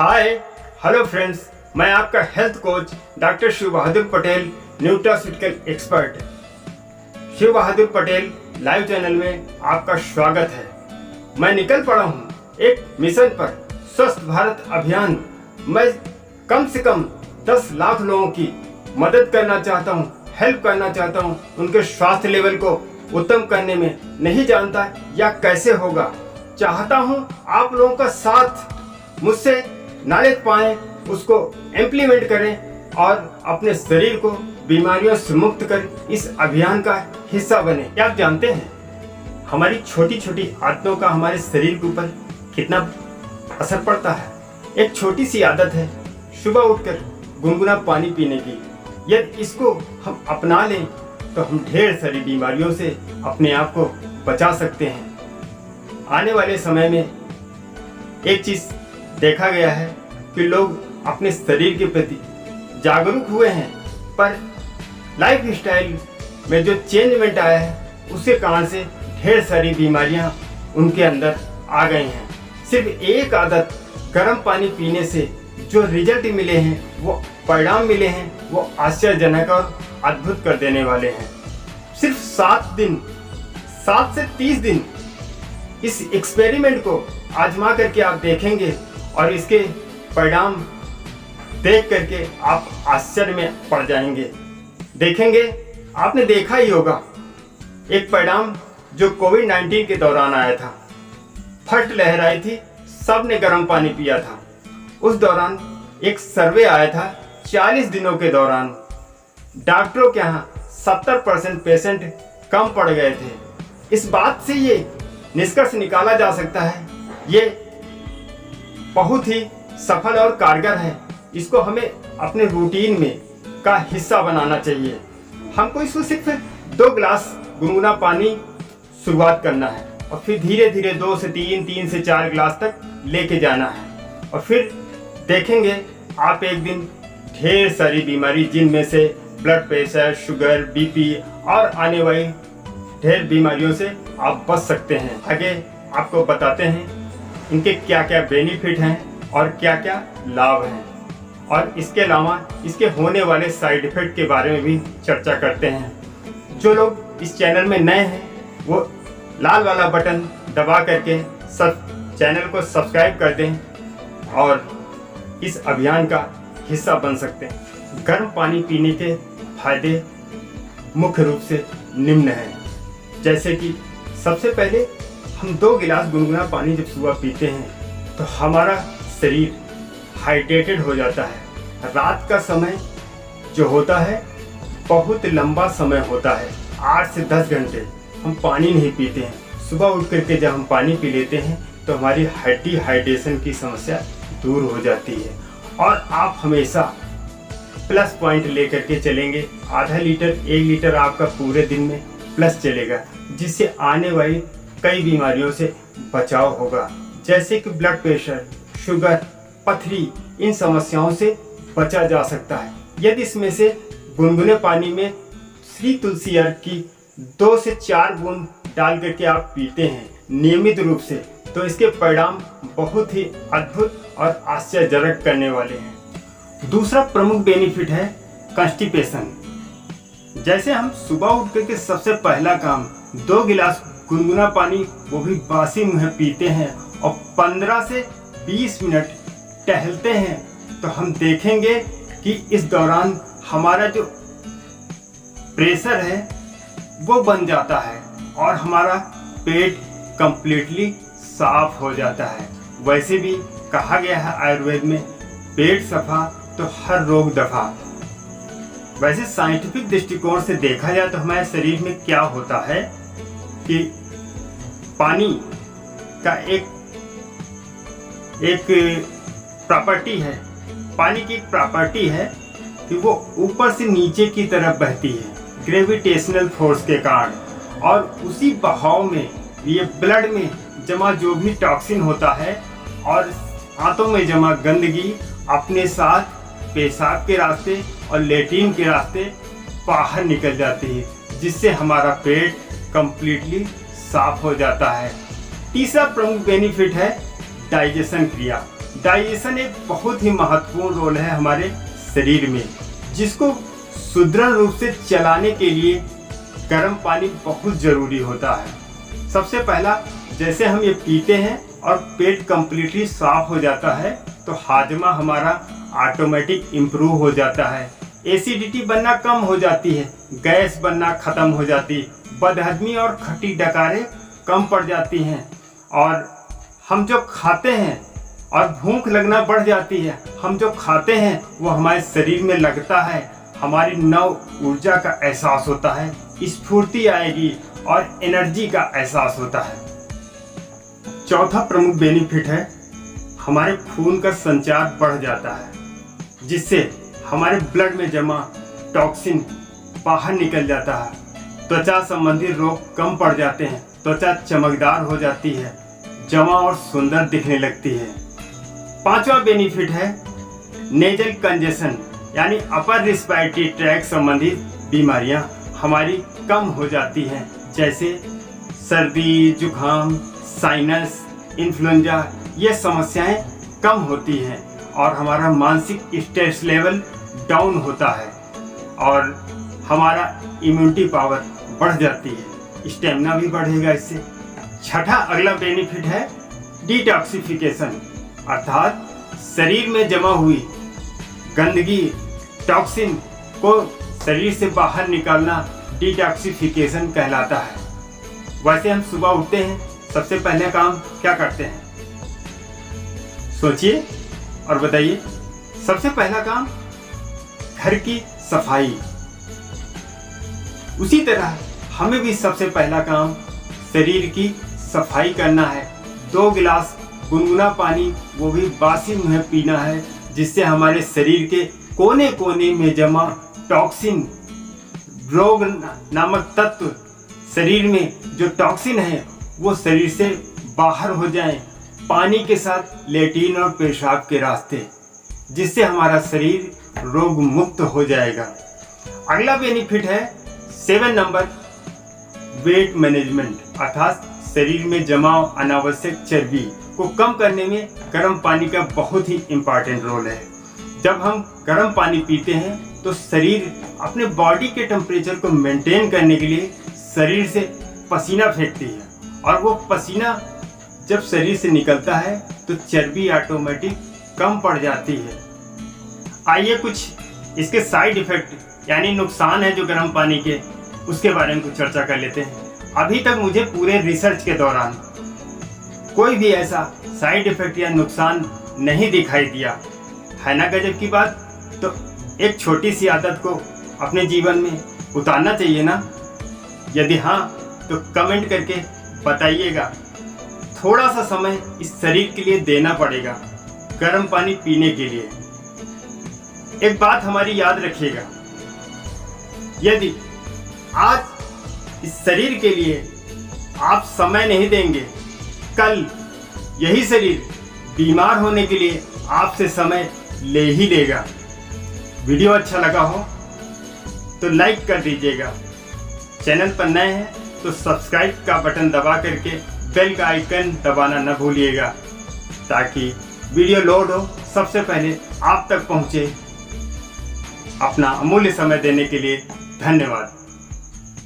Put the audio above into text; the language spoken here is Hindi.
हाय हेलो फ्रेंड्स, मैं आपका हेल्थ कोच डॉक्टर शिव बहादुर पटेल, न्यूट्रास्यूटिकल एक्सपर्ट। शिव बहादुर पटेल लाइव चैनल में आपका स्वागत है। मैं निकल पड़ा हूँ एक मिशन पर, स्वस्थ भारत अभियान। मैं कम से कम 10 लाख लोगों की मदद करना चाहता हूँ, हेल्प करना चाहता हूँ। उनके स्वास्थ्य लेवल को उत्तम करने में नहीं जानता या कैसे होगा, चाहता हूँ आप लोगों का साथ, मुझसे नॉलेज पाएं, उसको इम्प्लीमेंट करें और अपने शरीर को बीमारियों से मुक्त कर इस अभियान का हिस्सा बने। क्या आप जानते हैं हमारी छोटी छोटी आदतों का हमारे शरीर के ऊपर कितना असर पड़ता है? एक छोटी सी आदत है सुबह उठकर गुनगुना पानी पीने की। यदि इसको हम अपना लें तो हम ढेर सारी बीमारियों से अपने आप को बचा सकते हैं। आने वाले समय में एक चीज देखा गया है कि लोग अपने शरीर के प्रति जागरूक हुए हैं, पर लाइफ स्टाइल में जो चेंजमेंट आया है उसके कारण से ढेर सारी बीमारियां उनके अंदर आ गई हैं। सिर्फ एक आदत गर्म पानी पीने से जो रिजल्ट मिले हैं, वो परिणाम मिले हैं, वो आश्चर्यजनक और अद्भुत कर देने वाले हैं। सिर्फ 7 से 30 दिन इस एक्सपेरिमेंट को आजमा करके आप देखेंगे और इसके परिणाम देख करके आप आश्चर्य में पड़ जाएंगे। देखेंगे, आपने देखा ही होगा एक परिणाम जो कोविड-19 के दौरान आया था। फर्स्ट लहर आई थी, सबने गर्म पानी पिया था। उस दौरान एक सर्वे आया था, 40 दिनों के दौरान डॉक्टरों के यहाँ 70% पेशेंट कम पड़ गए थे। इस बात से ये निष्कर्ष निकाला जा सकता है, ये बहुत ही सफल और कारगर है। इसको हमें अपने रूटीन में का हिस्सा बनाना चाहिए। हमको इसको सिर्फ 2 गिलास गुनगुना पानी शुरुआत करना है और फिर धीरे धीरे 2 से 3 से 4 गिलास तक लेके जाना है। और फिर देखेंगे आप एक दिन ढेर सारी बीमारी, जिनमें से ब्लड प्रेशर, शुगर, बीपी और आने वाली ढेर बीमारियों से आप बच सकते हैं। आगे आपको बताते हैं इनके क्या क्या बेनिफिट हैं और क्या क्या लाभ हैं, और इसके अलावा इसके होने वाले साइड इफेक्ट के बारे में भी चर्चा करते हैं। जो लोग इस चैनल में नए हैं वो लाल वाला बटन दबा करके चैनल को सब्सक्राइब कर दें और इस अभियान का हिस्सा बन सकते हैं। गर्म पानी पीने के फायदे मुख्य रूप से निम्न हैं, जैसे कि सबसे पहले हम 2 गिलास गुनगुना पानी जब सुबह पीते हैं तो हमारा शरीर हाइड्रेटेड हो जाता है। रात का समय जो होता है बहुत लंबा समय होता है, 8 से 10 घंटे हम पानी नहीं पीते हैं। सुबह उठ करके जब हम पानी पी लेते हैं तो हमारी डिहाइड्रेशन की समस्या दूर हो जाती है। और आप हमेशा प्लस पॉइंट लेकर के चलेंगे। आधा लीटर 1 लीटर आपका पूरे दिन में प्लस चलेगा, जिससे आने वाली कई बीमारियों से बचाव होगा, जैसे कि ब्लड प्रेशर, शुगर, पथरी। इन समस्याओं से बचा जा सकता है यदि इसमें से गुनगुने पानी में श्री तुलसी अर्क की 2 से 4 बूंद डाल करके आप पीते हैं नियमित रूप से, तो इसके परिणाम बहुत ही अद्भुत और आश्चर्यजनक करने वाले हैं। दूसरा प्रमुख बेनिफिट है कॉन्स्टिपेशन। जैसे हम सुबह उठ करके सबसे पहला काम 2 गिलास गुनगुना पानी, वो भी बासी मुँह पीते हैं और 15 से 20 मिनट टहलते हैं, तो हम देखेंगे कि इस दौरान हमारा जो प्रेशर है वो बन जाता है और हमारा पेट कंप्लीटली साफ हो जाता है। वैसे भी कहा गया है आयुर्वेद में, पेट सफा तो हर रोग दफा। वैसे साइंटिफिक दृष्टिकोण से देखा जाए तो हमारे शरीर में क्या होता है कि पानी का एक प्रॉपर्टी है, पानी की एक प्रॉपर्टी है कि वो ऊपर से नीचे की तरफ बहती है ग्रेविटेशनल फोर्स के कारण, और उसी बहाव में ये ब्लड में जमा जो भी टॉक्सिन होता है और आंतों में जमा गंदगी अपने साथ पेशाब के रास्ते और लेट्रिन के रास्ते बाहर निकल जाती है, जिससे हमारा पेट कंप्लीटली साफ हो जाता है। तीसरा प्रमुख बेनिफिट है डाइजेशन क्रिया। डाइजेशन एक बहुत ही महत्वपूर्ण रोल है हमारे शरीर में, जिसको सुदृढ़ रूप से चलाने के लिए गर्म पानी बहुत ज़रूरी होता है। सबसे पहला, जैसे हम ये पीते हैं और पेट कंप्लीटली साफ हो जाता है तो हाजमा हमारा ऑटोमेटिक इम्प्रूव हो जाता है, एसिडिटी बनना कम हो जाती है, गैस बनना ख़त्म हो जाती, बदहजमी और खट्टी डकारें कम पड़ जाती हैं, और हम जो खाते हैं और भूख लगना बढ़ जाती है। हम जो खाते हैं वो हमारे शरीर में लगता है, हमारी नव ऊर्जा का एहसास होता है, स्फूर्ति आएगी और एनर्जी का एहसास होता है। चौथा प्रमुख बेनिफिट है, हमारे खून का संचार बढ़ जाता है, जिससे हमारे ब्लड में जमा टॉक्सिन बाहर निकल जाता है, त्वचा संबंधी रोग कम पड़ जाते हैं, त्वचा चमकदार हो जाती है, जमा और सुंदर दिखने लगती है। पांचवा बेनिफिट है नेजल कंजेशन, यानी अपर रिस्पायरेटरी ट्रैक संबंधित बीमारियां हमारी कम हो जाती हैं, जैसे सर्दी, जुकाम, साइनस, इन्फ्लुएंजा, ये समस्याएं कम होती हैं और हमारा मानसिक स्ट्रेस लेवल डाउन होता है और हमारा इम्यूनिटी पावर बढ़ जाती है, स्टेमिना भी बढ़ेगा इससे। छठा अगला बेनिफिट है डिटॉक्सिफिकेशन, अर्थात शरीर में जमा हुई गंदगी, टॉक्सिन को शरीर से बाहर निकालना डिटॉक्सिफिकेशन कहलाता है। वैसे हम सुबह उठते हैं, सबसे पहले काम क्या करते हैं? सोचिए और बताइए। सबसे पहला काम घर की सफाई। उसी तरह हमें भी सबसे पहला काम शरीर की सफाई करना है। 2 गिलास गुनगुना पानी, वो भी बासी मुँह पीना है, जिससे हमारे शरीर के कोने कोने में जमा टॉक्सिन, रोग नामक तत्व, शरीर में जो टॉक्सिन है वो शरीर से बाहर हो जाएं, पानी के साथ लेट्रिन और पेशाब के रास्ते, जिससे हमारा शरीर रोग मुक्त हो जाएगा। अगला बेनिफिट है 7 नंबर, वेट मैनेजमेंट, अर्थात शरीर में जमा अनावश्यक चर्बी को कम करने में गर्म पानी का बहुत ही इम्पॉर्टेंट रोल है। जब हम गर्म पानी पीते हैं तो शरीर अपने बॉडी के टेम्परेचर को मेंटेन करने के लिए शरीर से पसीना फेंकती है, और वो पसीना जब शरीर से निकलता है तो चर्बी ऑटोमेटिक कम पड़ जाती है। आइए कुछ इसके साइड इफेक्ट यानी नुकसान है जो गर्म पानी के, उसके बारे में कुछ चर्चा कर लेते हैं। अभी तक मुझे पूरे रिसर्च के दौरान कोई भी ऐसा साइड इफेक्ट या नुकसान नहीं दिखाई दिया है ना। गजब की बात। तो एक छोटी सी आदत को अपने जीवन में उतारना चाहिए ना। यदि हाँ तो कमेंट करके बताइएगा। थोड़ा सा समय इस शरीर के लिए देना पड़ेगा गर्म पानी पीने के लिए। एक बात हमारी याद रखिएगा, यदि आज इस शरीर के लिए आप समय नहीं देंगे, कल यही शरीर बीमार होने के लिए आपसे समय ले ही लेगा। वीडियो अच्छा लगा हो तो लाइक कर दीजिएगा। चैनल पर नए हैं तो सब्सक्राइब का बटन दबा करके बेल का आइकन दबाना न भूलिएगा, ताकि वीडियो लोड हो सबसे पहले आप तक पहुंचे। अपना अमूल्य समय देने के लिए धन्यवाद।